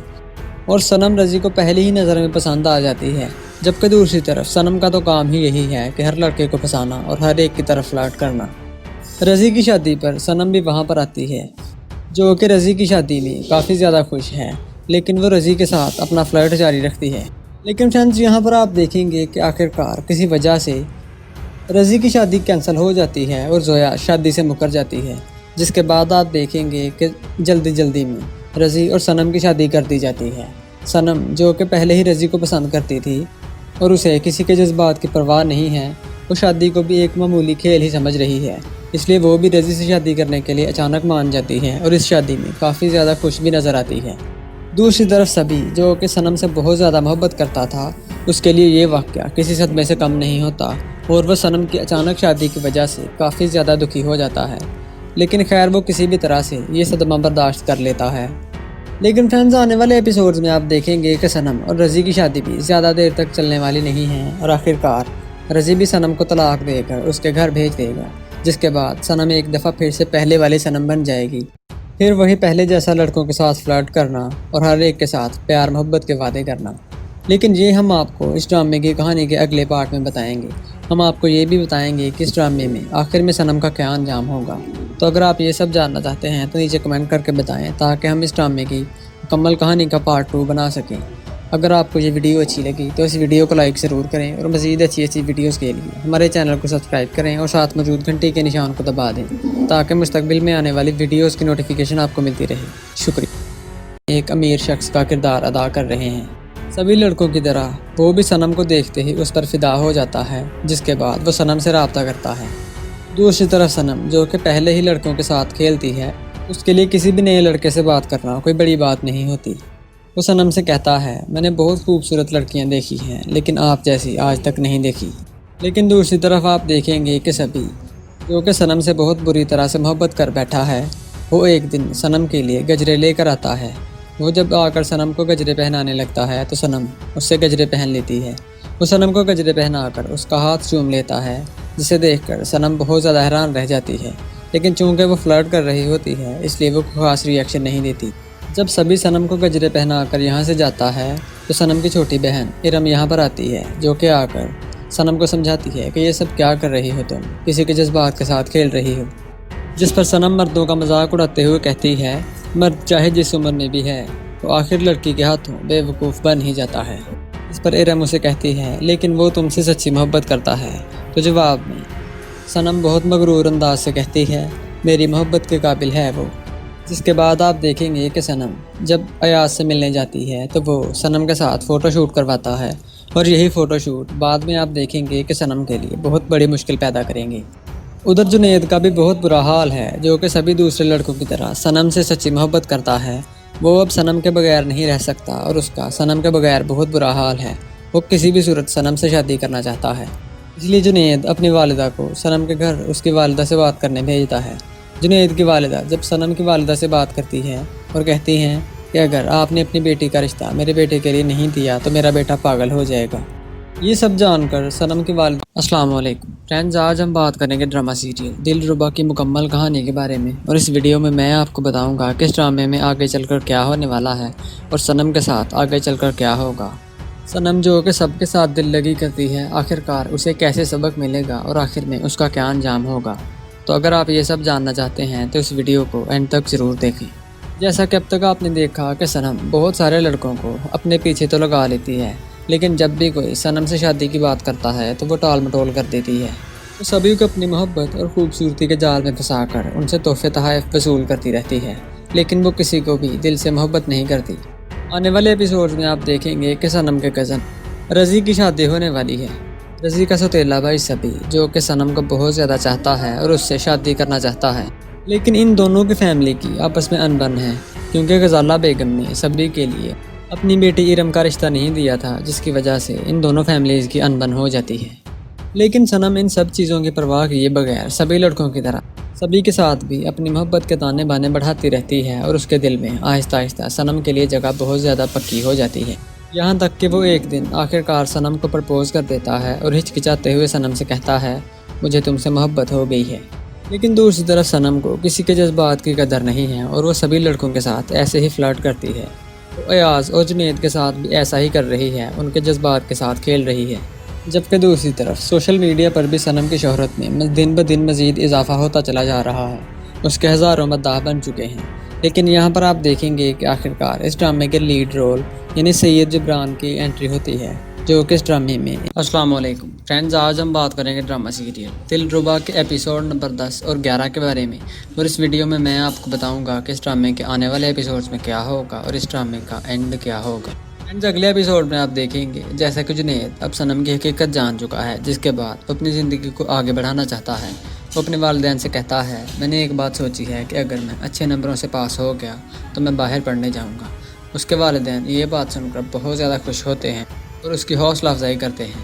اور صنم رضی کو پہلی ہی نظر میں پسند آ جاتی ہے، جبکہ دوسری طرف صنم کا تو کام ہی یہی ہے کہ ہر لڑکے کو پھنسانا اور ہر ایک کی طرف فلرٹ کرنا۔ رضی کی شادی پر صنم بھی وہاں پر آتی ہے، جو کہ رضی کی شادی میں کافی زیادہ خوش ہے، لیکن وہ رضی کے ساتھ اپنا فلرٹ جاری رکھتی ہے۔ لیکن فرینڈز یہاں پر آپ دیکھیں گے کہ آخرکار کسی وجہ سے رضی کی شادی کینسل ہو جاتی ہے اور زویا شادی سے مکر جاتی ہے، جس کے بعد آپ دیکھیں گے کہ جلدی میں رضی اور صنم کی شادی کر دی جاتی ہے۔ صنم جو کہ پہلے ہی رضی کو پسند کرتی تھی اور اسے کسی کے جذبات کی پرواہ نہیں ہے، وہ شادی کو بھی ایک معمولی کھیل ہی سمجھ رہی ہے، اس لیے وہ بھی رضی سے شادی کرنے کے لیے اچانک مان جاتی ہے اور اس شادی میں کافی زیادہ خوش بھی نظر آتی ہے۔ دوسری طرف سبھی جو کہ صنم سے بہت زیادہ محبت کرتا تھا، اس کے لیے یہ واقعہ کسی صدمے سے کم نہیں ہوتا، اور وہ صنم کی اچانک شادی کی وجہ سے کافی زیادہ دکھی ہو جاتا ہے، لیکن خیر وہ کسی بھی طرح سے یہ صدمہ برداشت کر لیتا ہے۔ لیکن فرینڈز، آنے والے ایپیسوڈز میں آپ دیکھیں گے کہ صنم اور رضی کی شادی بھی زیادہ دیر تک چلنے والی نہیں ہے، اور آخر کار رضی بھی صنم کو طلاق دے کر اس کے گھر بھیج دے گا، جس کے بعد صنم ایک دفعہ پھر سے پہلے والی صنم بن جائے گی، پھر وہی پہلے جیسا لڑکوں کے ساتھ فلرٹ کرنا اور ہر ایک کے ساتھ پیار محبت کے وعدے کرنا۔ لیکن یہ ہم آپ کو اس ڈرامے کی کہانی کے اگلے پارٹ میں بتائیں گے۔ ہم آپ کو یہ بھی بتائیں گے کہ اس ڈرامے میں آخر میں صنم کا کیا انجام ہوگا۔ تو اگر آپ یہ سب جاننا چاہتے ہیں تو نیچے کمنٹ کر کے بتائیں، تاکہ ہم اس ڈرامے کی مکمل کہانی کا پارٹ 2 بنا سکیں۔ اگر آپ کو یہ ویڈیو اچھی لگی تو اس ویڈیو کو لائک ضرور کریں، اور مزید اچھی ویڈیوز کے لیے ہمارے چینل کو سبسکرائب کریں اور ساتھ موجود گھنٹی کے نشان کو دبا دیں، تاکہ مستقبل میں آنے والی ویڈیوز کی نوٹیفیکیشن آپ کو ملتی رہے۔ شکریہ۔ ایک امیر شخص کا کردار ادا کر رہے ہیں۔ سبھی لڑکوں کی طرح وہ بھی صنم کو دیکھتے ہی اس پر فدا ہو جاتا ہے، جس کے بعد وہ صنم سے رابطہ کرتا ہے۔ دوسری طرف صنم، جو کہ پہلے ہی لڑکوں کے ساتھ کھیلتی ہے، اس کے لیے کسی بھی نئے لڑکے سے بات کرنا کوئی بڑی بات نہیں ہوتی۔ وہ صنم سے کہتا ہے، میں نے بہت خوبصورت لڑکیاں دیکھی ہیں، لیکن آپ جیسی آج تک نہیں دیکھی۔ لیکن دوسری طرف آپ دیکھیں گے کہ سبھی، جو کہ صنم سے بہت بری طرح سے محبت کر بیٹھا ہے، وہ ایک دن صنم کے لیے گجرے لے کر آتا ہے۔ وہ جب آ کر صنم کو گجرے پہنانے لگتا ہے تو صنم اس سے گجرے پہن لیتی ہے۔ وہ صنم کو گجرے پہنا کر اس کا ہاتھ چوم لیتا ہے، جسے دیکھ کر صنم بہت زیادہ حیران رہ جاتی ہے، لیکن چونکہ وہ فلرٹ کر رہی ہوتی ہے اس لیے وہ خاص ری ایکشن نہیں دیتی۔ جب سبھی صنم کو گجرے پہنا کر یہاں سے جاتا ہے تو صنم کی چھوٹی بہن ارم یہاں پر آتی ہے، جو کہ آ کر صنم کو سمجھاتی ہے کہ یہ سب کیا کر رہی ہو، تم کسی کے جذبات کے ساتھ کھیل رہی ہو۔ جس پر صنم مردوں کا مذاق اڑاتے ہوئے کہتی ہے، مرد چاہے جس عمر میں بھی ہے تو آخر لڑکی کے ہاتھوں بے وقوف بن ہی جاتا ہے۔ اس پر ارم اسے کہتی ہے، لیکن وہ تم سے سچی محبت کرتا ہے۔ تو جواب میں صنم بہت مغرور انداز سے کہتی ہے، میری محبت کے قابل ہے وہ۔ جس کے بعد آپ دیکھیں گے کہ صنم جب ایاز سے ملنے جاتی ہے تو وہ صنم کے ساتھ فوٹو شوٹ کرواتا ہے، اور یہی فوٹو شوٹ بعد میں آپ دیکھیں گے کہ صنم کے لیے بہت بڑی مشکل پیدا کریں گے۔ ادھر جنید کا بھی بہت برا حال ہے، جو کہ سبھی دوسرے لڑکوں کی طرح صنم سے سچی محبت کرتا ہے۔ وہ اب صنم کے بغیر نہیں رہ سکتا، اور اس کا صنم کے بغیر بہت برا حال ہے۔ وہ کسی بھی صورت صنم سے شادی کرنا چاہتا ہے، اس لیے جنید اپنی والدہ کو صنم کے گھر اس کی والدہ سے بات کرنے بھیجتا ہے۔ جنید کی والدہ جب صنم کی والدہ سے بات کرتی ہے اور کہتی ہیں کہ اگر آپ نے اپنی بیٹی کا رشتہ میرے بیٹے کے لیے نہیں دیا تو میرا بیٹا پاگل ہو جائے گا۔ یہ سب جان کر صنم کی والدہ السلام علیکم فرینڈز، آج ہم بات کریں گے ڈرامہ سیریل دل ربا کی مکمل کہانی کے بارے میں، اور اس ویڈیو میں آپ کو بتاؤں گا کہ اس ڈرامے میں آگے چل کر کیا ہونے والا ہے اور صنم کے ساتھ آگے چل کر کیا ہوگا۔ صنم جو کہ سب کے ساتھ دل لگی کرتی ہے، آخر کار اسے کیسے سبق ملے گا اور آخر میں اس کا کیا انجام ہوگا۔ تو اگر آپ یہ سب جاننا چاہتے ہیں تو اس ویڈیو کو اینڈ تک ضرور دیکھیں۔ جیسا کہ اب تک آپ نے دیکھا کہ صنم بہت سارے لڑکوں کو اپنے پیچھے تو لگا لیتی ہے، لیکن جب بھی کوئی صنم سے شادی کی بات کرتا ہے تو وہ ٹال مٹول کر دیتی ہے۔ وہ سبھی کو اپنی محبت اور خوبصورتی کے جال میں پھنسا کر ان سے تحفے تحائف وصول کرتی رہتی ہے، لیکن وہ کسی کو بھی دل سے محبت نہیں کرتی۔ آنے والے ایپیسوڈ میں آپ دیکھیں گے کہ صنم کے کزن رضی کی شادی ہونے والی ہے۔ رضی کا سوتیلا بھائی سبھی، جو کہ صنم کو بہت زیادہ چاہتا ہے اور اس سے شادی کرنا چاہتا ہے، لیکن ان دونوں کی فیملی کی آپس میں انبن ہے، کیونکہ غزالہ بیگم نے سبھی کے لیے اپنی بیٹی ارم کا رشتہ نہیں دیا تھا، جس کی وجہ سے ان دونوں فیملیز کی انبن ہو جاتی ہے۔ لیکن صنم ان سب چیزوں کی پرواہ کیے بغیر سبھی لڑکوں کی طرح سبھی کے ساتھ بھی اپنی محبت کے تانے بانے بڑھاتی رہتی ہے، اور اس کے دل میں آہستہ آہستہ صنم کے لیے جگہ بہت زیادہ پکی ہو جاتی ہے، یہاں تک کہ وہ ایک دن آخر کار صنم کو پرپوز کر دیتا ہے اور ہچکچاتے ہوئے صنم سے کہتا ہے، مجھے تم سے محبت ہو گئی ہے۔ لیکن دوسری طرف صنم کو کسی کے جذبات کی قدر نہیں ہے، اور وہ سبھی لڑکوں کے ساتھ ایسے ہی فلرٹ کرتی ہے۔ وہ ایاز اور جنید کے ساتھ بھی ایسا ہی کر رہی ہے، ان کے جذبات کے ساتھ کھیل رہی ہے۔ جبکہ دوسری طرف سوشل میڈیا پر بھی صنم کی شہرت میں دن بدن مزید اضافہ ہوتا چلا جا رہا ہے، اس کے ہزاروں مداح بن چکے ہیں۔ لیکن یہاں پر آپ دیکھیں گے کہ آخرکار اس ڈرامے کے لیڈ رول یعنی سید جبران کی انٹری ہوتی ہے، جو کہ اس ڈرامے میں السلام علیکم فرینڈز، آج ہم بات کریں گے ڈرامہ سیریل دل ربا کے ایپیسوڈ نمبر 10 اور 11 کے بارے میں، اور اس ویڈیو میں آپ کو بتاؤں گا کہ اس ڈرامے کے آنے والے ایپیسوڈز میں کیا ہوگا اور اس ڈرامے کا اینڈ کیا ہوگا۔ فرینڈز، اگلے ایپیسوڈ میں آپ دیکھیں گے جیسا کہ جنید اب صنم کی حقیقت جان چکا ہے، جس کے بعد وہ اپنی زندگی کو آگے بڑھانا چاہتا ہے۔ وہ اپنے والدین سے کہتا ہے، میں نے ایک بات سوچی ہے کہ اگر میں اچھے نمبروں سے پاس ہو گیا تو میں باہر پڑھنے جاؤں گا۔ اس کے والدین یہ بات سن کر بہت زیادہ خوش ہوتے ہیں اور اس کی حوصلہ افزائی کرتے ہیں،